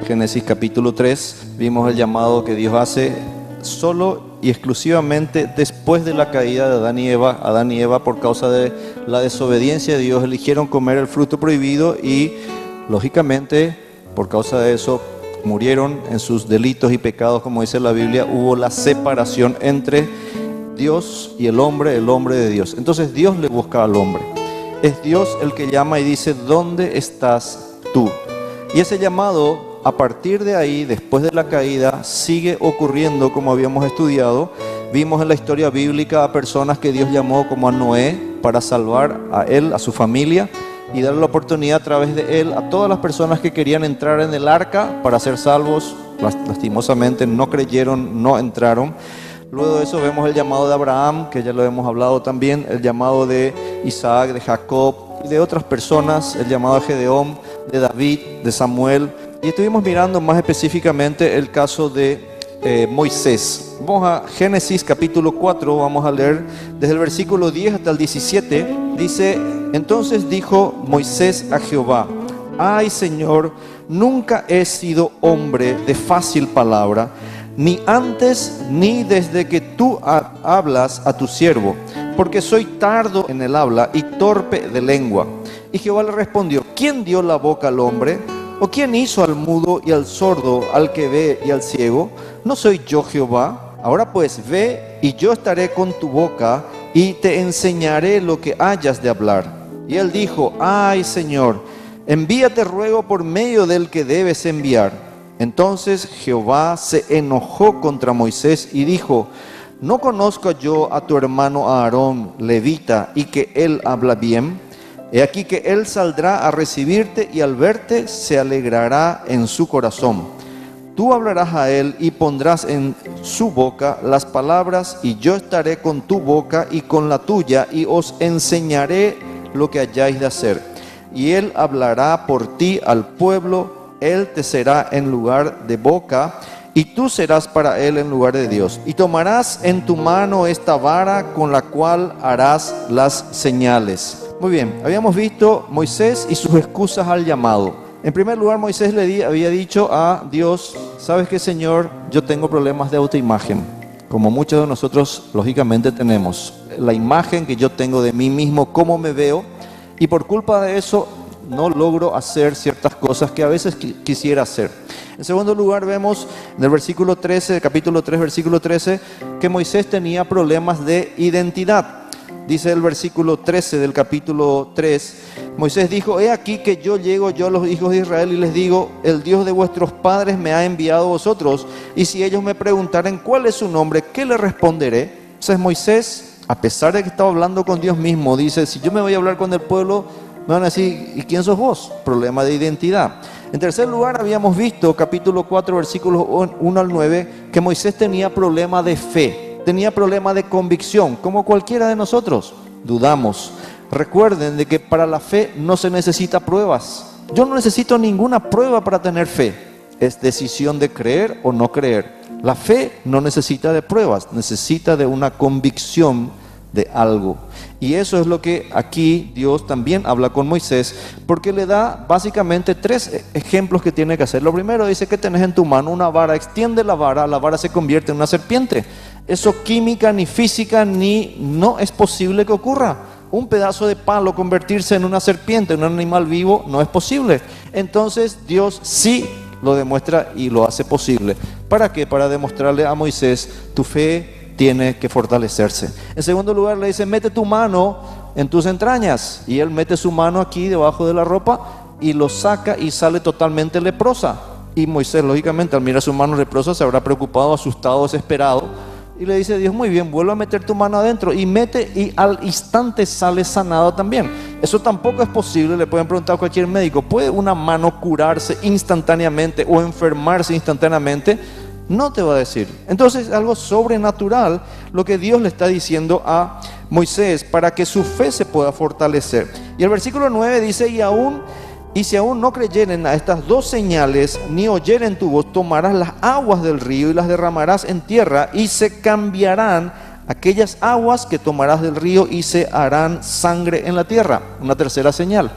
Génesis capítulo 3, vimos el llamado que Dios hace solo y exclusivamente después de la caída de Adán y Eva. Adán y Eva, por causa de la desobediencia de Dios, eligieron comer el fruto prohibido y, lógicamente, por causa de eso, murieron en sus delitos y pecados, como dice la Biblia. Hubo la separación entre Dios y el hombre de Dios. Entonces Dios le busca al hombre. Es Dios el que llama y dice: ¿dónde estás tú? Y ese llamado, a partir de ahí, después de la caída, sigue ocurriendo como habíamos estudiado. Vimos en la historia bíblica a personas que Dios llamó, como a Noé, para salvar a él, a su familia, y darle la oportunidad a través de él a todas las personas que querían entrar en el arca para ser salvos. Lastimosamente no creyeron, no entraron. Luego de eso vemos el llamado de Abraham, que ya lo hemos hablado también, el llamado de Isaac, de Jacob y de otras personas, el llamado de Gedeón, de David, de Samuel. Y estuvimos mirando más específicamente el caso de Moisés. Vamos a Génesis capítulo 4, vamos a leer desde el versículo 10 hasta el 17. Dice: entonces dijo Moisés a Jehová: ay, Señor, nunca he sido hombre de fácil palabra, ni antes ni desde que tú hablas a tu siervo, porque soy tardo en el habla y torpe de lengua. Y Jehová le respondió: ¿quién dio la boca al hombre? ¿O quién hizo al mudo y al sordo, al que ve y al ciego? ¿No soy yo Jehová? Ahora pues ve, y yo estaré con tu boca y te enseñaré lo que hayas de hablar. Y él dijo: ay, Señor, envíate ruego por medio del que debes enviar. Entonces Jehová se enojó contra Moisés y dijo: ¿no conozco yo a tu hermano Aarón, levita, y que él habla bien? He aquí que él saldrá a recibirte, y al verte se alegrará en su corazón. Tú hablarás a él y pondrás en su boca las palabras, y yo estaré con tu boca y con la tuya, y os enseñaré lo que hayáis de hacer. Y él hablará por ti al pueblo, él te será en lugar de boca, y tú serás para él en lugar de Dios. Y tomarás en tu mano esta vara con la cual harás las señales. Muy bien, habíamos visto Moisés y sus excusas al llamado. En primer lugar, Moisés había dicho a Dios: ¿sabes qué, Señor? Yo tengo problemas de autoimagen, como muchos de nosotros lógicamente tenemos. La imagen que yo tengo de mí mismo, cómo me veo, y por culpa de eso no logro hacer ciertas cosas que a veces quisiera hacer. En segundo lugar, vemos en el versículo 13, capítulo 3, versículo 13, que Moisés tenía problemas de identidad. Dice el versículo 13 del capítulo 3, Moisés dijo: he aquí que yo llego yo a los hijos de Israel y les digo: el Dios de vuestros padres me ha enviado a vosotros, y si ellos me preguntaren cuál es su nombre, ¿qué le responderé? Entonces Moisés, a pesar de que estaba hablando con Dios mismo, dice: si yo me voy a hablar con el pueblo, me van a decir: ¿y quién sos vos? Problema de identidad. En tercer lugar, habíamos visto capítulo 4, versículos 1 al 9, que Moisés tenía problema de fe. Tenía problema de convicción, como cualquiera de nosotros. Dudamos. Recuerden de que para la fe no se necesita pruebas. Yo no necesito ninguna prueba para tener fe. Es decisión de creer o no creer. La fe no necesita de pruebas, necesita de una convicción de algo. Y eso es lo que aquí Dios también habla con Moisés, porque le da básicamente 3 ejemplos que tiene que hacer. Lo primero dice que tenés en tu mano una vara, extiende la vara se convierte en una serpiente. Eso química ni física ni no es posible que ocurra. Un pedazo de palo convertirse en una serpiente, en un animal vivo, no es posible. Entonces Dios sí lo demuestra y lo hace posible. ¿Para qué? Para demostrarle a Moisés: tu fe tiene que fortalecerse. En segundo lugar le dice: mete tu mano en tus entrañas. Y él mete su mano aquí debajo de la ropa y lo saca y sale totalmente leprosa. Y Moisés, lógicamente, al mirar su mano leprosa, se habrá preocupado, asustado, desesperado. Y le dice Dios: muy bien, vuelve a meter tu mano adentro. Y mete, y al instante sale sanado también. Eso tampoco es posible. Le pueden preguntar a cualquier médico: ¿puede una mano curarse instantáneamente o enfermarse instantáneamente? No te va a decir. Entonces, algo sobrenatural lo que Dios le está diciendo a Moisés para que su fe se pueda fortalecer. Y el versículo 9 dice: y si aún no creyeren a estas 2 señales, ni oyeren tu voz, tomarás las aguas del río y las derramarás en tierra, y se cambiarán aquellas aguas que tomarás del río y se harán sangre en la tierra. Una tercera señal.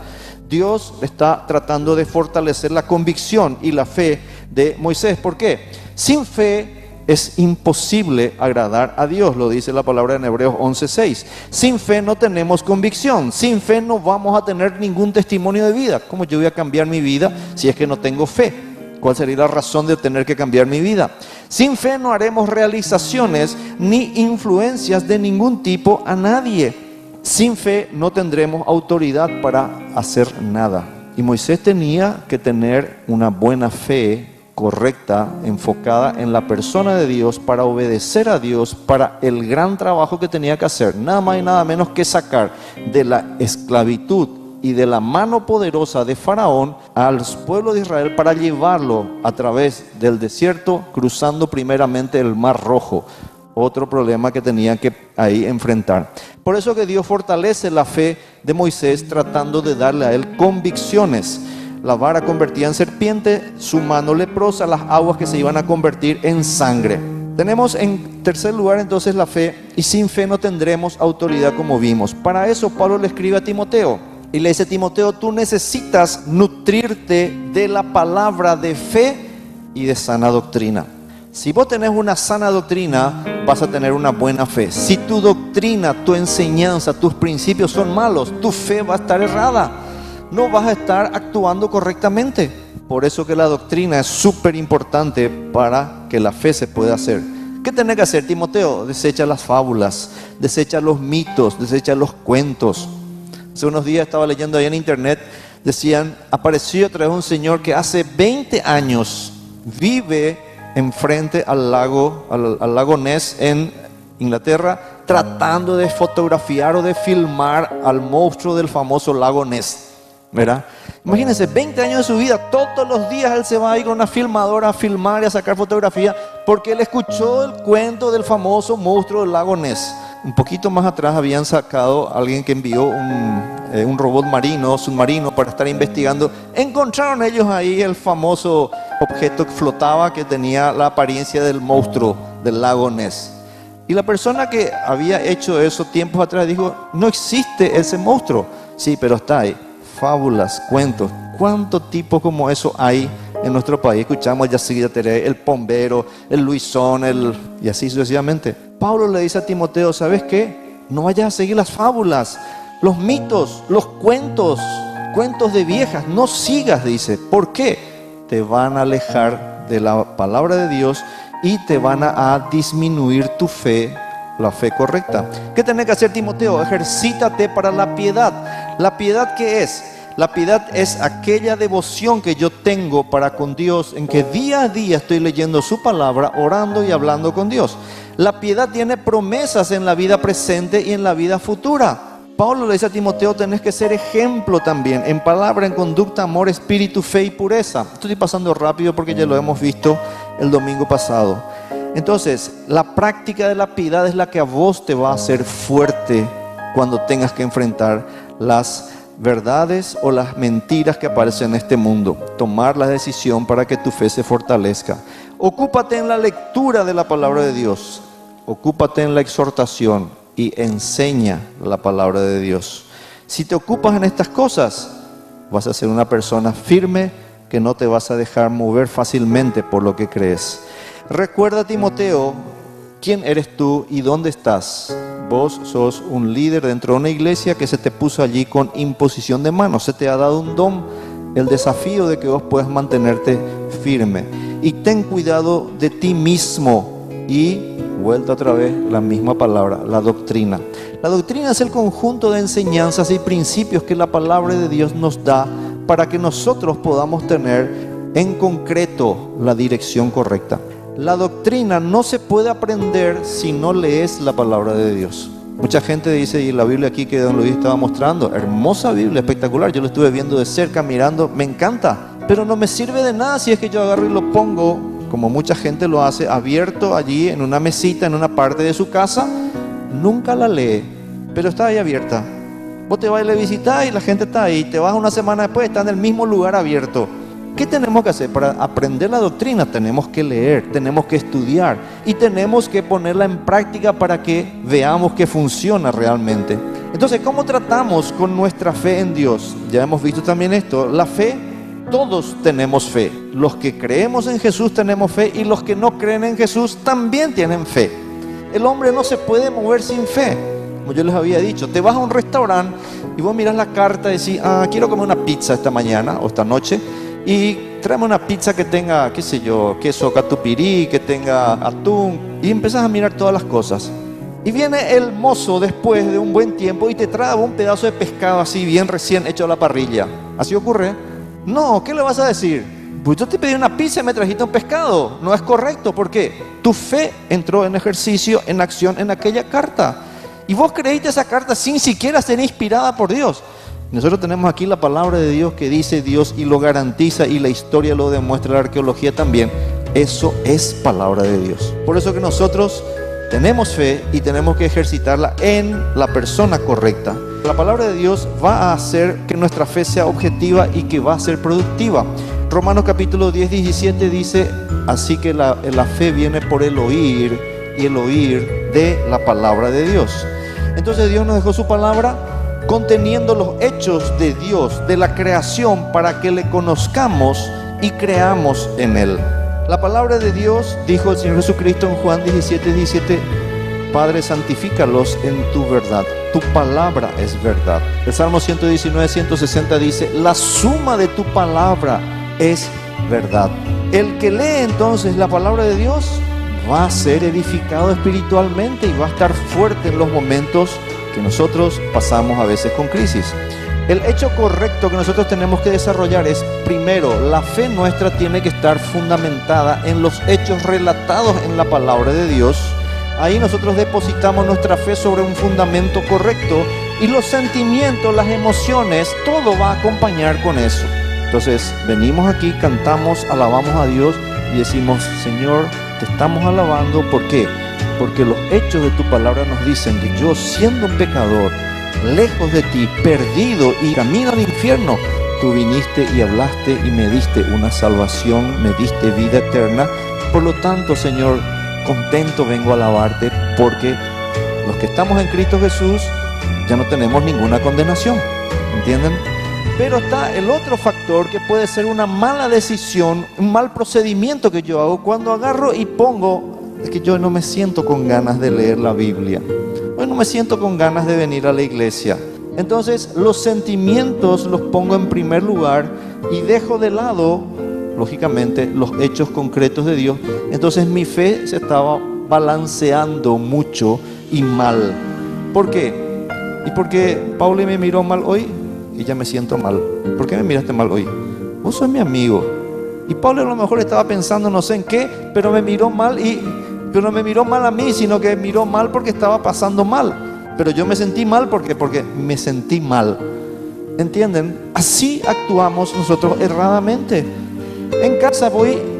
Dios está tratando de fortalecer la convicción y la fe de Moisés. ¿Por qué? Sin fe es imposible agradar a Dios, lo dice la palabra en Hebreos 11:6. Sin fe no tenemos convicción, sin fe no vamos a tener ningún testimonio de vida. ¿Cómo yo voy a cambiar mi vida si es que no tengo fe? ¿Cuál sería la razón de tener que cambiar mi vida? Sin fe no haremos realizaciones ni influencias de ningún tipo a nadie. Sin fe no tendremos autoridad para hacer nada. Y Moisés tenía que tener una buena fe correcta, enfocada en la persona de Dios, para obedecer a Dios, para el gran trabajo que tenía que hacer, nada más y nada menos que sacar de la esclavitud y de la mano poderosa de Faraón al pueblo de Israel, para llevarlo a través del desierto, cruzando primeramente el Mar Rojo. Otro problema que tenía que ahí enfrentar. Por eso que Dios fortalece la fe de Moisés, tratando de darle a él convicciones. La vara convertida en serpiente, su mano leprosa, las aguas que se iban a convertir en sangre. Tenemos en tercer lugar entonces la fe, y sin fe no tendremos autoridad, como vimos. Para eso Pablo le escribe a Timoteo y le dice: Timoteo, tú necesitas nutrirte de la palabra de fe y de sana doctrina. Si vos tenés una sana doctrina, vas a tener una buena fe. Si tu doctrina, tu enseñanza, tus principios son malos, tu fe va a estar errada. No vas a estar actuando correctamente. Por eso que la doctrina es súper importante para que la fe se pueda hacer. ¿Qué tenés que hacer, Timoteo? Desecha las fábulas, desecha los mitos, desecha los cuentos. Hace unos días estaba leyendo ahí en internet, decían, apareció otra vez un señor que hace 20 años vive enfrente al lago Ness en Inglaterra, tratando de fotografiar o de filmar al monstruo del famoso lago Ness. ¿Verdad? Imagínense, 20 años de su vida, todos los días él se va a ir con una filmadora a filmar y a sacar fotografía, porque él escuchó el cuento del famoso monstruo del lago Ness. Un poquito más atrás habían sacado a alguien que envió un robot submarino para estar investigando. Encontraron ellos ahí el famoso objeto que flotaba, que tenía la apariencia del monstruo del lago Ness. Y la persona que había hecho eso tiempos atrás dijo: no existe ese monstruo. Sí, pero está ahí. Fábulas, cuentos. ¿Cuántos tipos como eso hay en nuestro país? Escuchamos Yacyretá Teré, el Pombero, el Luisón, y así sucesivamente. Pablo le dice a Timoteo: ¿sabes qué? No vayas a seguir las fábulas, los mitos, los cuentos de viejas. No sigas, dice. ¿Por qué? Te van a alejar de la palabra de Dios y te van a disminuir tu fe, la fe correcta. ¿Qué tenés que hacer, Timoteo? Ejercítate para la piedad. ¿La piedad qué es? La piedad es aquella devoción que yo tengo para con Dios, en que día a día estoy leyendo su palabra, orando y hablando con Dios. La piedad tiene promesas en la vida presente y en la vida futura. Pablo le dice a Timoteo: tenés que ser ejemplo también, en palabra, en conducta, amor, espíritu, fe y pureza. Estoy pasando rápido porque ya lo hemos visto el domingo pasado. Entonces, la práctica de la piedad es la que a vos te va a hacer fuerte cuando tengas que enfrentar las verdades o las mentiras que aparecen en este mundo. Tomar la decisión para que tu fe se fortalezca. Ocúpate en la lectura de la palabra de Dios. Ocúpate en la exhortación y enseña la palabra de Dios. Si te ocupas en estas cosas, vas a ser una persona firme, que no te vas a dejar mover fácilmente por lo que crees. Recuerda, Timoteo, quién eres tú y dónde estás. Vos sos un líder dentro de una iglesia que se te puso allí con imposición de manos. Se te ha dado un don, el desafío de que vos puedas mantenerte firme. Y ten cuidado de ti mismo. Y, vuelta otra vez, la misma palabra, la doctrina. La doctrina es el conjunto de enseñanzas y principios que la palabra de Dios nos da para que nosotros podamos tener en concreto la dirección correcta. La doctrina no se puede aprender si no lees la palabra de Dios. Mucha gente dice, y la Biblia aquí que don Luis estaba mostrando, hermosa Biblia, espectacular, yo lo estuve viendo de cerca, mirando, me encanta, pero no me sirve de nada si es que yo agarro y lo pongo, como mucha gente lo hace, abierto allí en una mesita, en una parte de su casa. Nunca la lee, pero está ahí abierta. Vos te vas y le visitás y la gente está ahí, te vas una semana después, está en el mismo lugar abierto. ¿Qué tenemos que hacer? Para aprender la doctrina tenemos que leer, tenemos que estudiar y tenemos que ponerla en práctica para que veamos que funciona realmente. Entonces, ¿cómo tratamos con nuestra fe en Dios? Ya hemos visto también esto. La fe todos tenemos fe. Los que creemos en Jesús tenemos fe y los que no creen en Jesús también tienen fe. El hombre no se puede mover sin fe. Como yo les había dicho, te vas a un restaurante y vos miras la carta y decís, quiero comer una pizza esta mañana o esta noche y tráeme una pizza que tenga, qué sé yo, queso catupirí, que tenga atún, y empezás a mirar todas las cosas. Y viene el mozo después de un buen tiempo y te trae un pedazo de pescado así bien recién hecho a la parrilla. ¿Así ocurre? No, ¿qué le vas a decir? Pues yo te pedí una pizza y me trajiste un pescado. No es correcto, ¿por qué? Tu fe entró en ejercicio, en acción en aquella carta. Y vos creíste esa carta sin siquiera ser inspirada por Dios. Nosotros tenemos aquí la palabra de Dios que dice Dios y lo garantiza, y la historia lo demuestra, la arqueología también. Eso es palabra de Dios. Por eso que nosotros tenemos fe y tenemos que ejercitarla en la persona correcta. La palabra de Dios va a hacer que nuestra fe sea objetiva y que va a ser productiva. Romanos capítulo 10, 17 dice, así que la fe viene por el oír y el oír de la palabra de Dios. Entonces Dios nos dejó su palabra conteniendo los hechos de Dios, de la creación, para que le conozcamos y creamos en Él. La palabra de Dios, dijo el Señor Jesucristo en Juan 17, 17, Padre, santifícalos en tu verdad. Tu palabra es verdad. El Salmo 119, 160 dice, la suma de tu palabra es verdad. El que lee entonces la palabra de Dios va a ser edificado espiritualmente y va a estar fuerte en los momentos que nosotros pasamos a veces con crisis. El hecho correcto que nosotros tenemos que desarrollar es, primero, la fe nuestra tiene que estar fundamentada en los hechos relatados en la palabra de Dios. Ahí nosotros depositamos nuestra fe sobre un fundamento correcto, y los sentimientos, las emociones, todo va a acompañar con eso. Entonces venimos aquí, cantamos, alabamos a Dios y decimos, Señor, te estamos alabando. ¿Por qué? Porque los hechos de tu palabra nos dicen que yo, siendo un pecador, lejos de ti, perdido y camino al infierno, tú viniste y hablaste y me diste una salvación, me diste vida eterna. Por lo tanto, Señor, contento vengo a alabarte, porque los que estamos en Cristo Jesús ya no tenemos ninguna condenación. ¿Entienden? Pero está el otro factor, que puede ser una mala decisión, un mal procedimiento que yo hago cuando agarro y pongo, es que yo no me siento con ganas de leer la Biblia, hoy no me siento con ganas de venir a la iglesia. Entonces los sentimientos los pongo en primer lugar y dejo de lado, lógicamente, los hechos concretos de Dios. Entonces mi fe se estaba balanceando mucho y mal. ¿Por qué? ¿Y por qué Pauli me miró mal hoy? Y ya me siento mal. ¿Por qué me miraste mal hoy? Vos sos mi amigo. Y Pablo a lo mejor estaba pensando no sé en qué, pero me miró mal, pero no me miró mal a mí, sino que miró mal porque estaba pasando mal. Pero yo me sentí mal porque me sentí mal. ¿Entienden? Así actuamos nosotros erradamente. En casa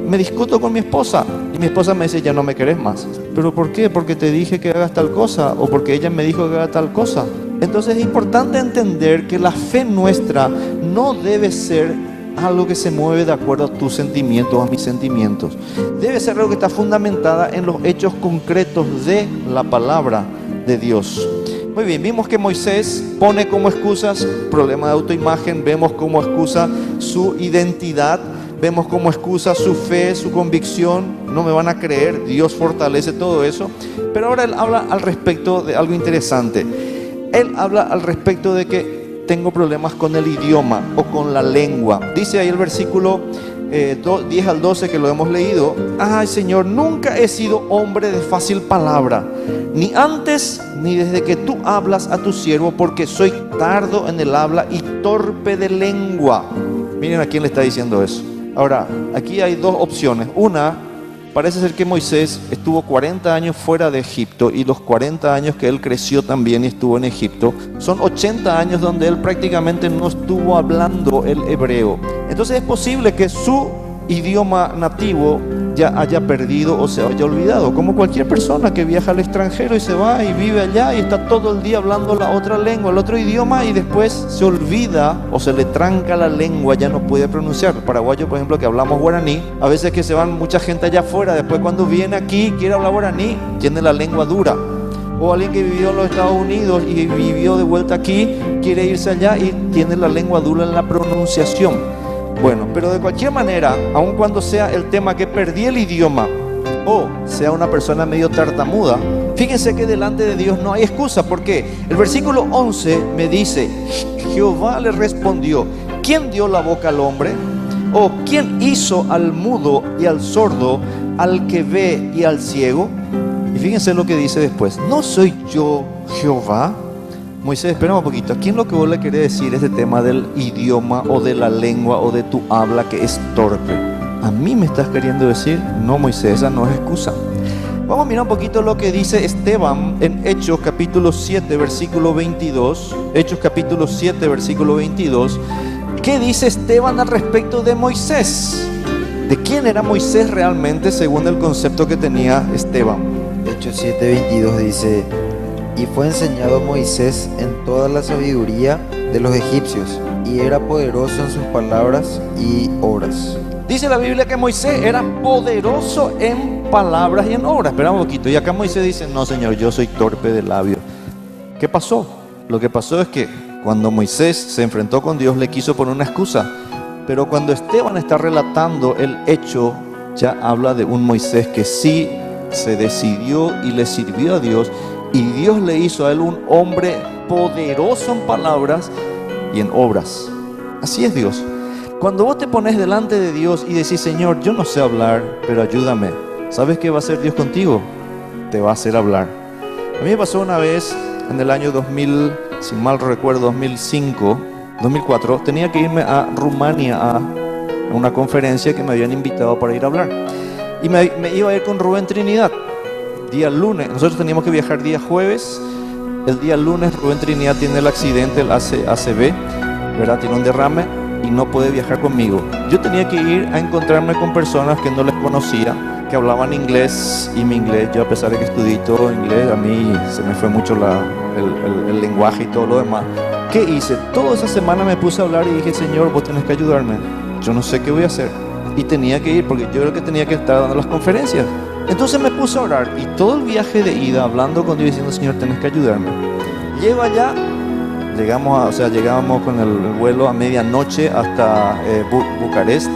me discuto con mi esposa y mi esposa me dice, ya no me querés más. ¿Pero por qué? Porque te dije que hagas tal cosa, o porque ella me dijo que haga tal cosa. Entonces es importante entender que la fe nuestra no debe ser algo que se mueve de acuerdo a tus sentimientos, a mis sentimientos. Debe ser algo que está fundamentada en los hechos concretos de la palabra de Dios. Muy bien, vimos que Moisés pone como excusas problema de autoimagen, vemos como excusa su identidad, vemos como excusa su fe, su convicción. No me van a creer, Dios fortalece todo eso. Pero ahora él habla al respecto de algo interesante. Él habla al respecto de que tengo problemas con el idioma o con la lengua. Dice ahí el versículo 10 al 12 que lo hemos leído. Ay, Señor, nunca he sido hombre de fácil palabra, ni antes ni desde que tú hablas a tu siervo, porque soy tardo en el habla y torpe de lengua. Miren a quién le está diciendo eso. Ahora, aquí hay dos opciones. Una, parece ser que Moisés estuvo 40 años fuera de Egipto, y los 40 años que él creció también y estuvo en Egipto son 80 años donde él prácticamente no estuvo hablando el hebreo. Entonces es posible que su idioma nativo ya haya perdido o se haya olvidado, como cualquier persona que viaja al extranjero y se va y vive allá y está todo el día hablando la otra lengua, el otro idioma, y después se olvida o se le tranca la lengua, ya no puede pronunciar. Los paraguayos, por ejemplo, que hablamos guaraní, a veces que se van mucha gente allá afuera, después cuando viene aquí quiere hablar guaraní, tiene la lengua dura. O alguien que vivió en los Estados Unidos y vivió de vuelta aquí, quiere irse allá y tiene la lengua dura en la pronunciación. Bueno, pero de cualquier manera, aun cuando sea el tema que perdí el idioma o sea una persona medio tartamuda, fíjense que delante de Dios no hay excusa. Porque el versículo 11 me dice: Jehová le respondió, ¿quién dio la boca al hombre? ¿O quién hizo al mudo y al sordo, al que ve y al ciego? Y fíjense lo que dice después: ¿no soy yo Jehová? Moisés, espera un poquito. ¿A quién lo que vos le querés decir este tema del idioma o de la lengua o de tu habla que es torpe? ¿A mí me estás queriendo decir? No, Moisés, esa no es excusa. Vamos a mirar un poquito lo que dice Esteban en Hechos capítulo 7 versículo 22. Hechos capítulo 7 versículo 22. ¿Qué dice Esteban al respecto de Moisés? ¿De quién era Moisés realmente según el concepto que tenía Esteban? Hechos 7:22 dice: y fue enseñado Moisés en toda la sabiduría de los egipcios, y era poderoso en sus palabras y obras. Dice la Biblia que Moisés era poderoso en palabras y en obras. Espera un poquito. Y acá Moisés dice: no, Señor, yo soy torpe de labio. ¿Qué pasó? Lo que pasó es que cuando Moisés se enfrentó con Dios, le quiso poner una excusa. Pero cuando Esteban está relatando el hecho, ya habla de un Moisés que sí se decidió y le sirvió a Dios. Y Dios le hizo a él un hombre poderoso en palabras y en obras. Así es Dios. Cuando vos te pones delante de Dios y decís: Señor, yo no sé hablar, pero ayúdame, ¿sabes qué va a hacer Dios contigo? Te va a hacer hablar. A mí me pasó una vez en el año 2000, si mal recuerdo, 2004, tenía que irme a Rumania a una conferencia que me habían invitado para ir a hablar. Y me iba a ir con Rubén Trinidad. Día lunes, nosotros teníamos que viajar día jueves. El día lunes Rubén Trinidad tiene el accidente, el ACV, ¿verdad? Tiene un derrame y no puede viajar conmigo. Yo tenía que ir a encontrarme con personas que no les conocía, que hablaban inglés, y mi inglés, yo a pesar de que estudié todo inglés, a mí se me fue mucho el lenguaje y todo lo demás. ¿Qué hice? Toda esa semana me puse a hablar y dije: Señor, vos tenés que ayudarme, yo no sé qué voy a hacer. Y tenía que ir porque yo era el que tenía que estar dando las conferencias. Entonces me puse a orar y todo el viaje de ida hablando con Dios, diciendo: Señor, tenés que ayudarme. Llego allá, llegábamos con el vuelo a medianoche hasta Bucarest,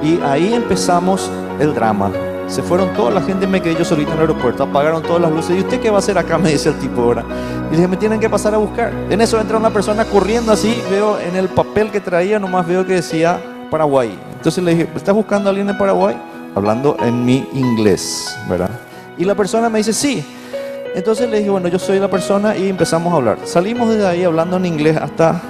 y ahí empezamos el drama. Se fueron toda la gente y me quedé yo solito en el aeropuerto. Apagaron todas las luces. ¿Y usted qué va a hacer acá?, me dice el tipo ahora. Y le dije: me tienen que pasar a buscar. En eso entra una persona corriendo así. Veo en el papel que traía, nomás veo que decía Paraguay. Entonces le dije: ¿estás buscando a alguien en Paraguay? Hablando en mi inglés, ¿verdad? Y la persona me dice: sí. Entonces le dije: bueno, yo soy la persona, y empezamos a hablar. Salimos desde ahí hablando en inglés hasta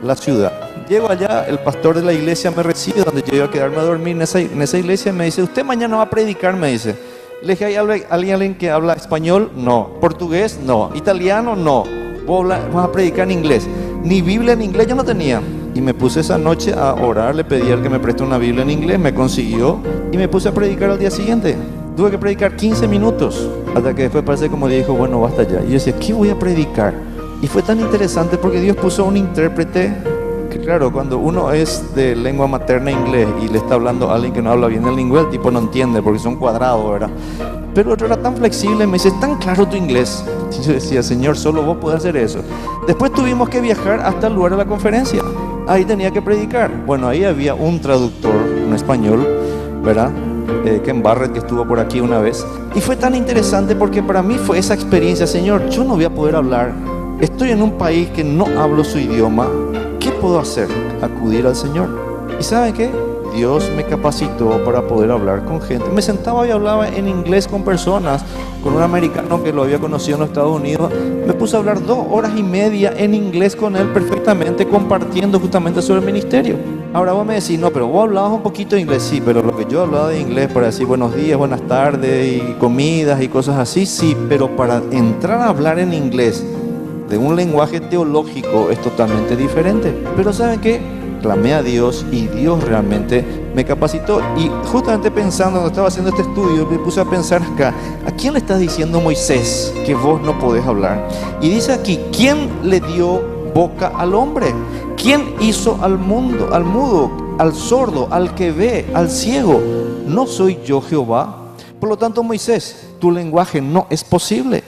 la ciudad. Llego allá, el pastor de la iglesia me recibe, donde yo iba a quedarme a dormir en esa iglesia. Me dice: usted mañana va a predicar, me dice. Le dije: ¿hay alguien que habla español? No. ¿Portugués? No. ¿Italiano? No. ¿Vas a predicar en inglés? Ni Biblia en inglés yo no tenía. Y me puse esa noche a orar, le pedí al que me preste una Biblia en inglés, me consiguió, y me puse a predicar al día siguiente. Tuve que predicar 15 minutos, hasta que después parece como dijo: bueno, basta ya. Y yo decía: ¿qué voy a predicar? Y fue tan interesante porque Dios puso un intérprete, que claro, cuando uno es de lengua materna inglés y le está hablando a alguien que no habla bien el inglés, el tipo no entiende porque son cuadrados, ¿verdad? Pero otro era tan flexible, me dice: tan claro tu inglés. Y yo decía: Señor, solo vos podés hacer eso. Después tuvimos que viajar hasta el lugar de la conferencia. Ahí tenía que predicar. Bueno, ahí había un traductor, un español, ¿verdad? Ken Barrett, que estuvo por aquí una vez. Y fue tan interesante porque para mí fue esa experiencia: Señor, yo no voy a poder hablar. Estoy en un país que no hablo su idioma. ¿Qué puedo hacer? Acudir al Señor. ¿Y saben qué? Dios me capacitó para poder hablar con gente. Me sentaba y hablaba en inglés con personas, con un americano que lo había conocido en los Estados Unidos. Me puse a hablar 2 horas y media en inglés con él perfectamente, compartiendo justamente sobre el ministerio. Ahora vos me decís: no, pero vos hablabas un poquito de inglés. Sí, pero lo que yo hablaba de inglés para decir buenos días, buenas tardes y comidas y cosas así, sí, pero para entrar a hablar en inglés de un lenguaje teológico es totalmente diferente. Pero ¿saben qué? Clamé a Dios y Dios realmente me capacitó. Y justamente pensando, cuando estaba haciendo este estudio, me puse a pensar acá: ¿a quién le estás diciendo, Moisés, que vos no podés hablar? Y dice aquí: ¿quién le dio boca al hombre? ¿Quién hizo al mundo, al mudo, al sordo, al que ve, al ciego? ¿No soy yo Jehová? Por lo tanto, Moisés, tu lenguaje no es posible.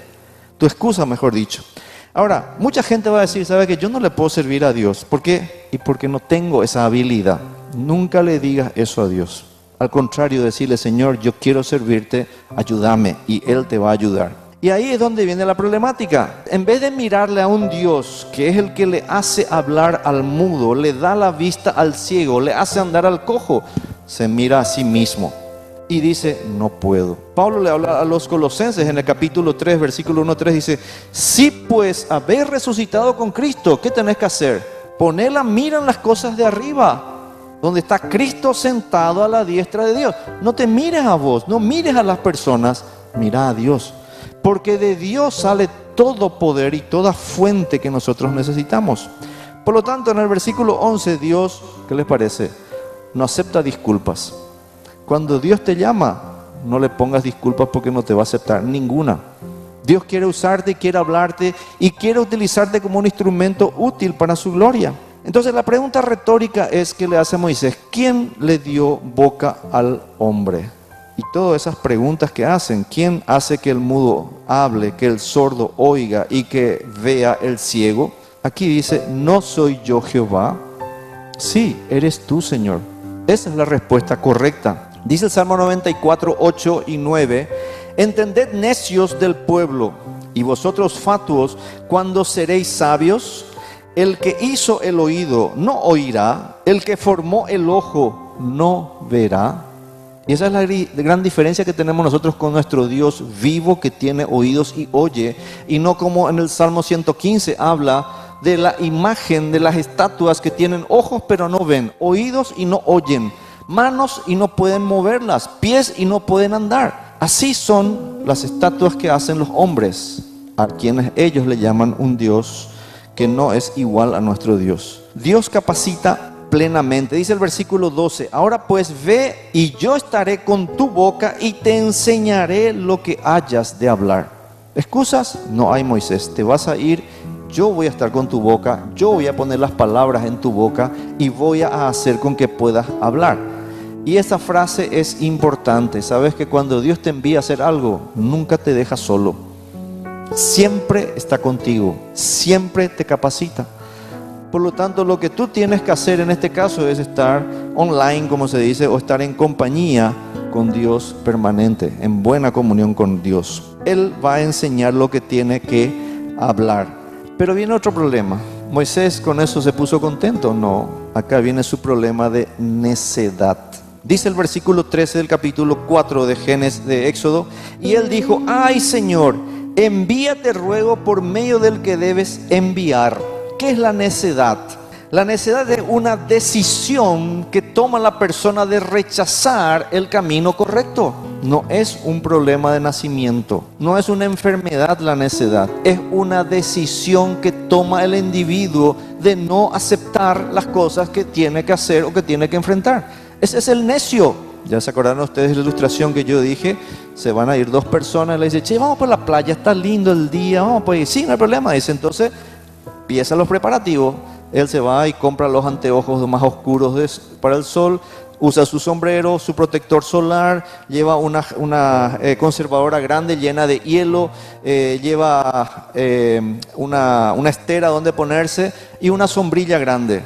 Tu excusa, mejor dicho. Ahora, mucha gente va a decir: ¿sabe que yo no le puedo servir a Dios? ¿Por qué? Y porque no tengo esa habilidad. Nunca le digas eso a Dios. Al contrario, decirle, Señor, yo quiero servirte, ayúdame, y Él te va a ayudar. Y ahí es donde viene la problemática. En vez de mirarle a un Dios que es el que le hace hablar al mudo, le da la vista al ciego, le hace andar al cojo, se mira a sí mismo y dice, no puedo. Pablo le habla a los colosenses en el capítulo 3, versículo 1-3, dice, si pues habéis resucitado con Cristo, ¿qué tenés que hacer? Poner la mira en las cosas de arriba, donde está Cristo sentado a la diestra de Dios. No te mires a vos, no mires a las personas, mira a Dios. Porque de Dios sale todo poder y toda fuente que nosotros necesitamos. Por lo tanto, en el versículo 11, Dios, ¿qué les parece? No acepta disculpas. Cuando Dios te llama, no le pongas disculpas porque no te va a aceptar ninguna. Dios quiere usarte, quiere hablarte y quiere utilizarte como un instrumento útil para su gloria. Entonces la pregunta retórica es que le hace a Moisés, ¿quién le dio boca al hombre? Y todas esas preguntas que hacen, ¿quién hace que el mudo hable, que el sordo oiga y que vea el ciego? Aquí dice, ¿no soy yo Jehová? Sí, eres tú, Señor. Esa es la respuesta correcta. Dice el Salmo 94, 8 y 9, entended necios del pueblo, y vosotros fatuos, cuando seréis sabios, el que hizo el oído no oirá, el que formó el ojo no verá. Y esa es la gran diferencia que tenemos nosotros con nuestro Dios vivo que tiene oídos y oye, y no como en el Salmo 115 habla de la imagen de las estatuas que tienen ojos pero no ven, oídos y no oyen, manos y no pueden moverlas, pies y no pueden andar. Así son las estatuas que hacen los hombres, a quienes ellos le llaman un Dios que no es igual a nuestro Dios. Dios capacita plenamente. Dice el versículo 12, ahora pues ve y yo estaré con tu boca y te enseñaré lo que hayas de hablar. ¿Excusas? No hay, Moisés, te vas a ir, yo voy a estar con tu boca, yo voy a poner las palabras en tu boca y voy a hacer con que puedas hablar. Y esa frase es importante. Sabes que cuando Dios te envía a hacer algo, nunca te deja solo. Siempre está contigo, siempre te capacita. Por lo tanto, lo que tú tienes que hacer en este caso es estar online, como se dice, o estar en compañía con Dios permanente, en buena comunión con Dios. Él va a enseñar lo que tiene que hablar. Pero viene otro problema. ¿Moisés con eso se puso contento? No, acá viene su problema de necedad. Dice el versículo 13 del capítulo 4 de Éxodo, y él dijo, ay Señor, envíate ruego por medio del que debes enviar. ¿Qué es la necedad? La necedad es una decisión que toma la persona de rechazar el camino correcto. No es un problema de nacimiento, no es una enfermedad la necedad, es una decisión que toma el individuo de no aceptar las cosas que tiene que hacer o que tiene que enfrentar. Ese es el necio. Ya se acordaron ustedes de la ilustración que yo dije, se van a ir dos personas y le dicen, che, vamos por la playa, está lindo el día, vamos pues, sí, no hay problema, dice, entonces empieza los preparativos, él se va y compra los anteojos más oscuros para el sol, usa su sombrero, su protector solar, lleva una conservadora grande llena de hielo, lleva una estera donde ponerse y una sombrilla grande.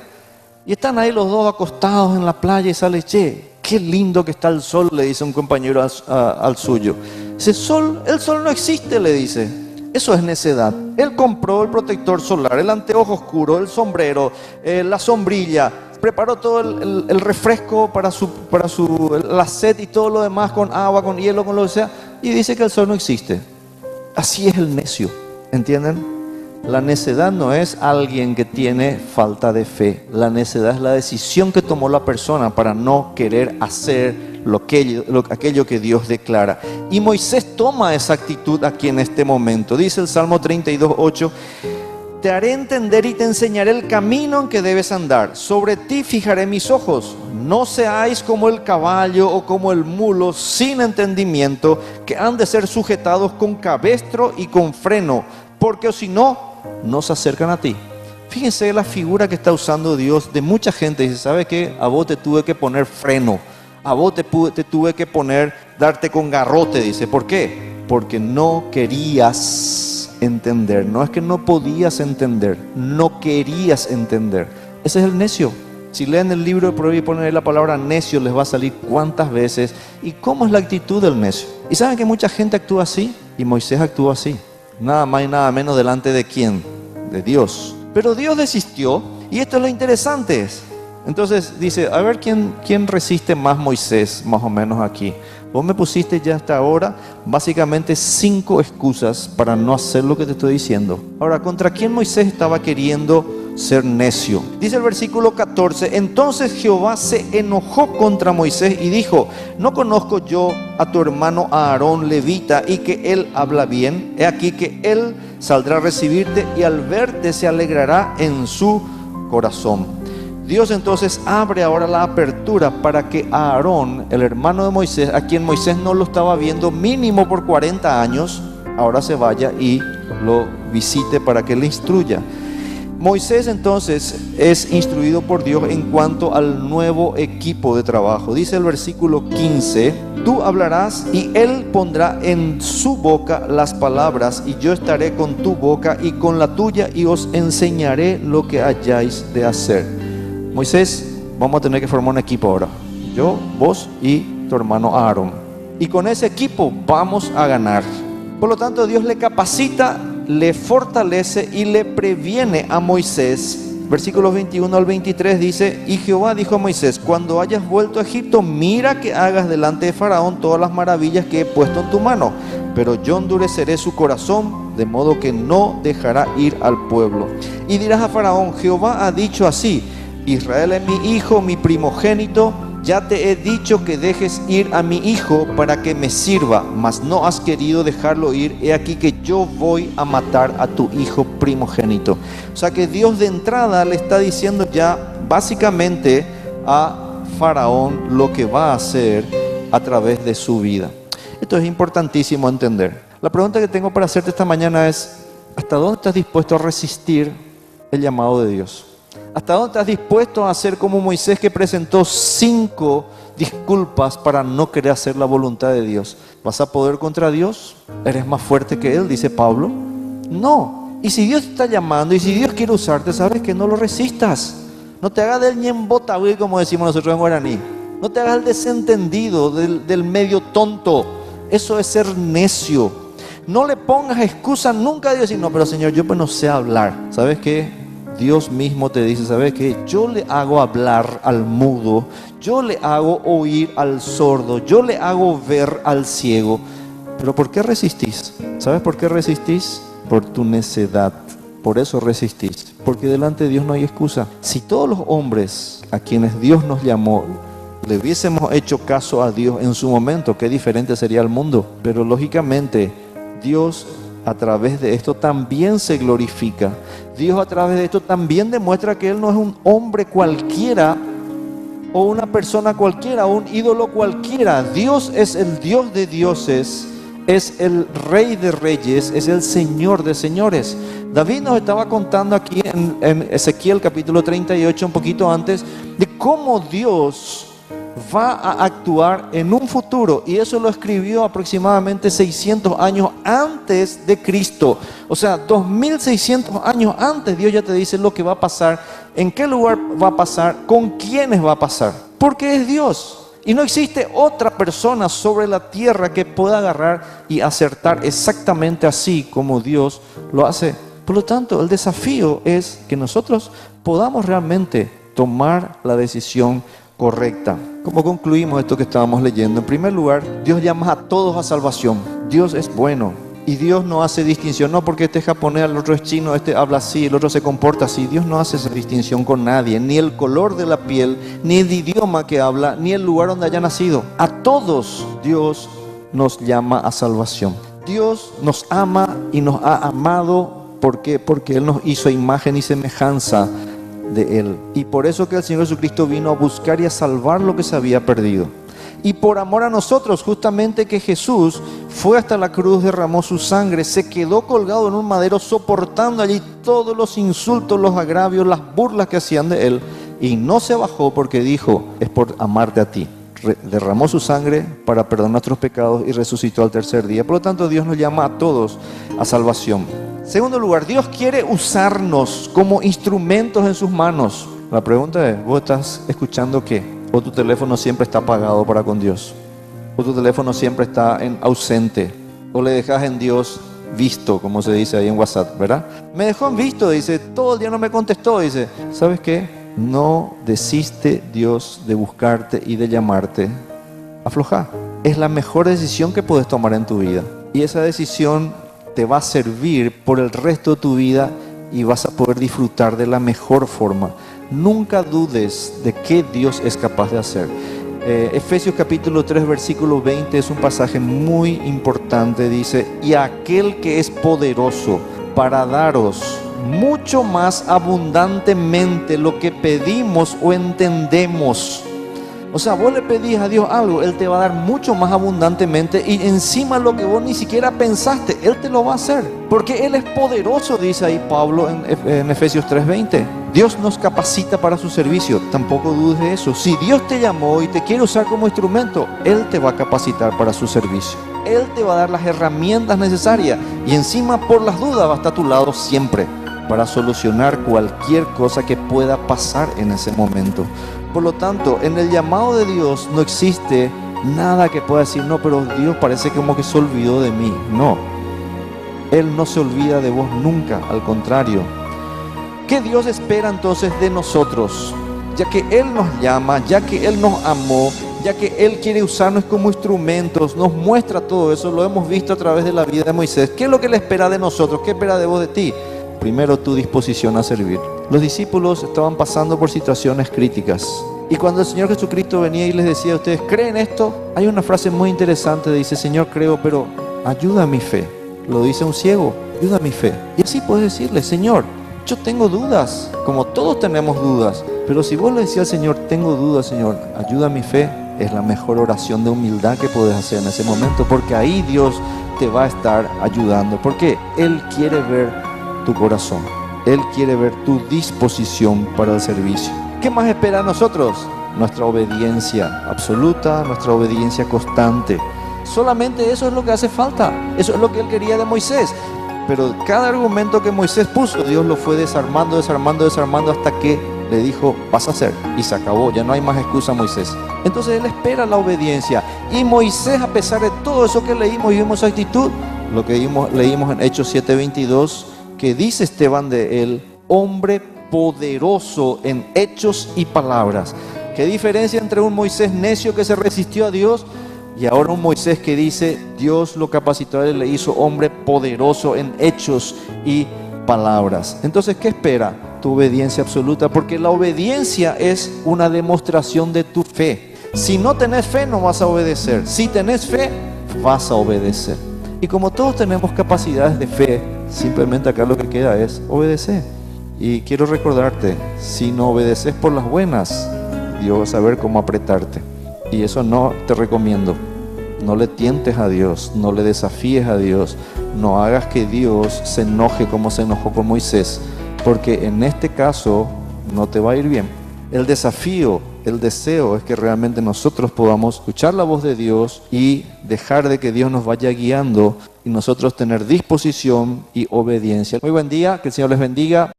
Y están ahí los dos acostados en la playa y sale, che, qué lindo que está el sol, le dice un compañero al suyo. Dice, el sol no existe, le dice. Eso es necedad. Él compró el protector solar, el anteojo oscuro, el sombrero, la sombrilla, preparó todo el refresco para la sed y todo lo demás con agua, con hielo, con lo que sea, y dice que el sol no existe. Así es el necio, ¿entienden? La necedad no es alguien que tiene falta de fe. La necedad es la decisión que tomó la persona para no querer hacer aquello que Dios declara. Y Moisés toma esa actitud aquí en este momento. Dice el Salmo 32:8, te haré entender y te enseñaré el camino en que debes andar. Sobre ti fijaré mis ojos. No seáis como el caballo o como el mulo sin entendimiento, que han de ser sujetados con cabestro y con freno, porque si no, no se acercan a ti. Fíjense la figura que está usando Dios de mucha gente. Dice, ¿sabe qué? A vos te tuve que poner freno. A vos te tuve que darte con garrote. Dice, ¿por qué? Porque no querías entender. No es que no podías entender, no querías entender. Ese es el necio. Si leen el libro de Proverbios y ponen ahí la palabra necio, les va a salir cuántas veces y cómo es la actitud del necio. ¿Y saben que mucha gente actúa así? Y Moisés actuó así. Nada más y nada menos delante de ¿quién? De Dios. Pero Dios desistió y esto es lo interesante. Entonces dice, a ver quién resiste más Moisés, más o menos aquí. Vos me pusiste ya hasta ahora básicamente 5 excusas para no hacer lo que te estoy diciendo. Ahora, ¿contra quién Moisés estaba queriendo ser necio? Dice el versículo 14, entonces Jehová se enojó contra Moisés y dijo, ¿no conozco yo a tu hermano Aarón levita y que él habla bien? He aquí que él saldrá a recibirte y al verte se alegrará en su corazón. Dios entonces abre ahora la apertura para que Aarón, el hermano de Moisés, a quien Moisés no lo estaba viendo mínimo por 40 años, ahora se vaya y lo visite para que le instruya. Moisés entonces es instruido por Dios en cuanto al nuevo equipo de trabajo. Dice el versículo 15, tú hablarás y él pondrá en su boca las palabras y yo estaré con tu boca y con la tuya y os enseñaré lo que hayáis de hacer. Moisés, vamos a tener que formar un equipo ahora. Yo, vos y tu hermano Aarón. Y con ese equipo vamos a ganar. Por lo tanto, Dios le capacita, le fortalece y le previene a Moisés. Versículos 21 al 23 dice, y Jehová dijo a Moisés, cuando hayas vuelto a Egipto, mira que hagas delante de Faraón todas las maravillas que he puesto en tu mano. Pero yo endureceré su corazón, de modo que no dejará ir al pueblo. Y dirás a Faraón, Jehová ha dicho así, Israel es mi hijo, mi primogénito, ya te he dicho que dejes ir a mi hijo para que me sirva, mas no has querido dejarlo ir, he aquí que yo voy a matar a tu hijo primogénito. O sea que Dios de entrada le está diciendo ya básicamente a Faraón lo que va a hacer a través de su vida. Esto es importantísimo entender. La pregunta que tengo para hacerte esta mañana es, ¿hasta dónde estás dispuesto a resistir el llamado de Dios? ¿Hasta dónde estás dispuesto a hacer como Moisés, que presentó 5 disculpas para no querer hacer la voluntad de Dios? ¿Vas a poder contra Dios? ¿Eres más fuerte que Él? Dice Pablo. No. Y si Dios te está llamando y si Dios quiere usarte, sabes que no lo resistas. No te hagas del ñembotahui, como decimos nosotros en guaraní. No te hagas el desentendido, del medio tonto. Eso es ser necio. No le pongas excusa nunca a Dios y no, pero Señor, yo pues no sé hablar. ¿Sabes qué? Dios mismo te dice, ¿sabes qué? Yo le hago hablar al mudo, yo le hago oír al sordo, yo le hago ver al ciego. ¿Pero por qué resistís? ¿Sabes por qué resistís? Por tu necedad. Por eso resistís. Porque delante de Dios no hay excusa. Si todos los hombres a quienes Dios nos llamó le hubiésemos hecho caso a Dios en su momento, qué diferente sería el mundo. Pero lógicamente Dios a través de esto también se glorifica. Dios a través de esto también demuestra que Él no es un hombre cualquiera o una persona cualquiera o un ídolo cualquiera. Dios es el Dios de dioses, es el Rey de reyes, es el Señor de señores. David nos estaba contando aquí en Ezequiel capítulo 38, un poquito antes, de cómo Dios va a actuar en un futuro, y eso lo escribió aproximadamente 600 años antes de Cristo. O sea, 2600 años antes Dios ya te dice lo que va a pasar, en qué lugar va a pasar, con quiénes va a pasar, porque es Dios. Y no existe otra persona sobre la tierra que pueda agarrar y acertar exactamente así como Dios lo hace. Por lo tanto, el desafío es que nosotros podamos realmente tomar la decisión correcta. ¿Cómo concluimos esto que estábamos leyendo? En primer lugar, Dios llama a todos a salvación. Dios es bueno y Dios no hace distinción. No porque este es japonés, el otro es chino, este habla así, el otro se comporta así. Dios no hace esa distinción con nadie, ni el color de la piel, ni el idioma que habla, ni el lugar donde haya nacido. A todos Dios nos llama a salvación. Dios nos ama y nos ha amado. ¿Por qué? Porque Él nos hizo a imagen y semejanza de Él. Y por eso que el Señor Jesucristo vino a buscar y a salvar lo que se había perdido. Y por amor a nosotros, justamente que Jesús fue hasta la cruz, derramó su sangre, se quedó colgado en un madero, soportando allí todos los insultos, los agravios, las burlas que hacían de Él. Y no se bajó porque dijo, es por amarte a ti. Derramó su sangre para perdonar nuestros pecados y resucitó al tercer día. Por lo tanto, Dios nos llama a todos a salvación. Segundo lugar, Dios quiere usarnos como instrumentos en sus manos. La pregunta es, ¿vos estás escuchando qué? ¿O tu teléfono siempre está apagado para con Dios? ¿O tu teléfono siempre está en ausente? ¿O le dejas en Dios visto, como se dice ahí en WhatsApp, verdad? Me dejó en visto, dice, todo el día no me contestó, dice. ¿Sabes qué? No desiste Dios de buscarte y de llamarte. Afloja. Es la mejor decisión que puedes tomar en tu vida. Y esa decisión te va a servir por el resto de tu vida y vas a poder disfrutar de la mejor forma. Nunca dudes de qué Dios es capaz de hacer. Efesios capítulo 3 versículo 20 es un pasaje muy importante. Dice, y aquel que es poderoso para daros mucho más abundantemente lo que pedimos o entendemos. O sea, vos le pedís a Dios algo, Él te va a dar mucho más abundantemente y encima lo que vos ni siquiera pensaste, Él te lo va a hacer. Porque Él es poderoso, dice ahí Pablo en Efesios 3:20. Dios nos capacita para su servicio, tampoco dudes de eso. Si Dios te llamó y te quiere usar como instrumento, Él te va a capacitar para su servicio. Él te va a dar las herramientas necesarias y encima por las dudas va a estar a tu lado siempre para solucionar cualquier cosa que pueda pasar en ese momento. Por lo tanto, en el llamado de Dios no existe nada que pueda decir, no, pero Dios parece como que se olvidó de mí. No, Él no se olvida de vos nunca, al contrario. ¿Qué Dios espera entonces de nosotros? Ya que Él nos llama, ya que Él nos amó, ya que Él quiere usarnos como instrumentos, nos muestra todo eso, lo hemos visto a través de la vida de Moisés. ¿Qué es lo que Él espera de nosotros? ¿Qué espera de vos, de ti? Primero, tu disposición a servir. Los discípulos estaban pasando por situaciones críticas. Y cuando el Señor Jesucristo venía y les decía a ustedes, ¿creen esto? Hay una frase muy interesante, dice, Señor, creo, pero ayuda a mi fe. Lo dice un ciego, ayuda a mi fe. Y así puedes decirle, Señor, yo tengo dudas, como todos tenemos dudas. Pero si vos le decís al Señor, tengo dudas, Señor, ayuda a mi fe, es la mejor oración de humildad que puedes hacer en ese momento. Porque ahí Dios te va a estar ayudando. Porque Él quiere ver tu corazón. Él quiere ver tu disposición para el servicio. ¿Qué más espera a nosotros? Nuestra obediencia absoluta, nuestra obediencia constante. Solamente eso es lo que hace falta. Eso es lo que Él quería de Moisés. Pero cada argumento que Moisés puso, Dios lo fue desarmando hasta que le dijo, vas a hacer. Y se acabó, ya no hay más excusa, Moisés. Entonces Él espera la obediencia. Y Moisés, a pesar de todo eso que leímos y vimos su actitud, lo que leímos en Hechos 7:22, que dice Esteban de él, hombre poderoso en hechos y palabras. ¿Qué diferencia entre un Moisés necio que se resistió a Dios y ahora un Moisés que dice, Dios lo capacitó y le hizo hombre poderoso en hechos y palabras? Entonces, ¿qué espera? Tu obediencia absoluta, porque la obediencia es una demostración de tu fe. Si no tenés fe, no vas a obedecer. Si tenés fe, vas a obedecer. Y como todos tenemos capacidades de fe, simplemente acá lo que queda es obedecer. Y quiero recordarte, si no obedeces por las buenas, Dios va a saber cómo apretarte. Y eso no te recomiendo. No le tientes a Dios, no le desafíes a Dios, no hagas que Dios se enoje como se enojó con Moisés, porque en este caso no te va a ir bien. El desafío, el deseo es que realmente nosotros podamos escuchar la voz de Dios y dejar de que Dios nos vaya guiando y nosotros tener disposición y obediencia. Muy buen día, que el Señor les bendiga.